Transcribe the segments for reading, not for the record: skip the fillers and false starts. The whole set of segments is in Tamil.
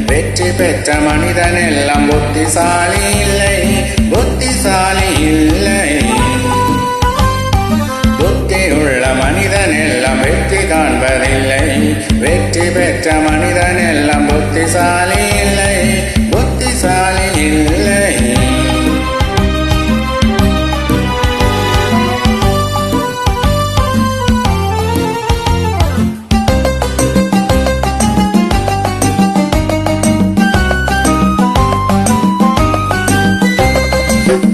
வெற்றி பெற்ற மனிதன் எல்லாம் புத்திசாலி இல்லை, புத்திசாலி இல்லை. புத்தி உள்ள மனிதன் எல்லாம் வெற்றி காண்பதில்லை, வெற்றி பெற்ற மனிதன் எல்லாம் புத்திசாலி இல்லை, புத்திசாலி இல்லை.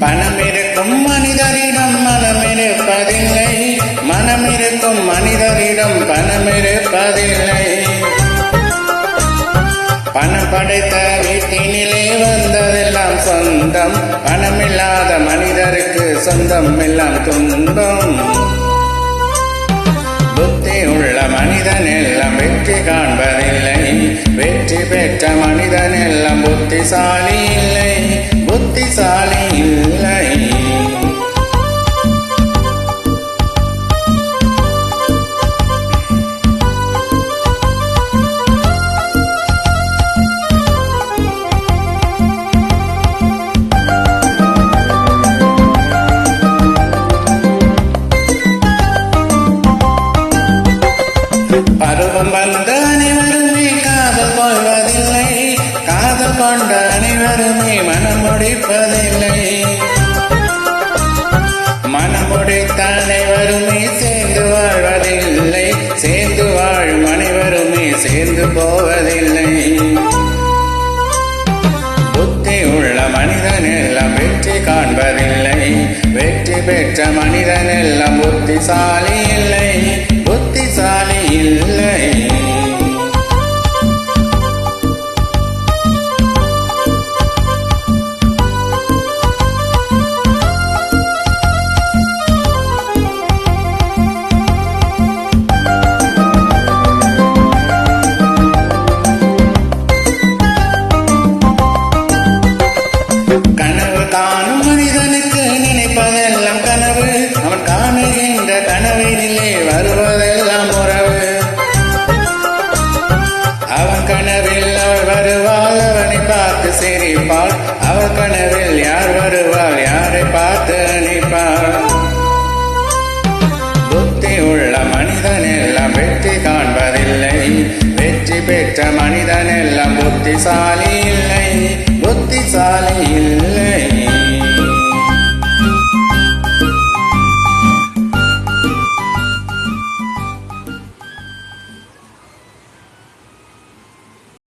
பணம் இருக்கும் மனிதரிடம் மனம் இருப்பதில்லை, மனம் இருக்கும் மனிதரிடம் பணம் இருப்பதில்லை. பணம் படைத்த வீட்டினிலே வந்ததெல்லாம் சொந்தம், பணமில்லாத மனிதருக்கு சொந்தம் எல்லாம் துன்பம். புத்தி உள்ள மனிதன் எல்லாம் வெற்றி காண்பதில்லை, வெற்றி பெற்ற மனிதன் எல்லாம் புத்திசாலி இல்லை, புத்திசாலி இல்லை. பருவம் வந்த அனைவருமே காதல் கொள்வதில்லை, காதல் கொண்ட அனைவருமே மனம் முடிப்பதில்லை. மனம் முடித்த அனைவருமே சேர்ந்து வாழ்வதில்லை, சேர்ந்து வாழும் அனைவருமே சேர்ந்து போவதில்லை. புத்தி உள்ள மனிதன் எல்லாம் வெற்றி காண்பதில்லை, வெற்றி பெற்ற மனிதன் எல்லாம் புத்திசாலி இல்லை, புத்திசாலி இல்லை. கனவு காணும் மனிதனுக்கு நினைப்பதெல்லாம் கனவு, அவன் காணுகின்ற கனவினிலே வருவதெல்லாம் உறவு. அவன் கனவில் அவள் வருவாள், அவனை பார்த்து சிரிப்பாள், அவள் கனவில் யார் வருவாள், யாரை பார்த்து அணிப்பாள். புத்தி உள்ள மனிதன் எல்லாம் வெற்றி காண்பதில்லை, வெற்றி பெற்ற மனிதன் எல்லாம் புத்திசாலி இல்லை, புத்திசாலி இல்லை.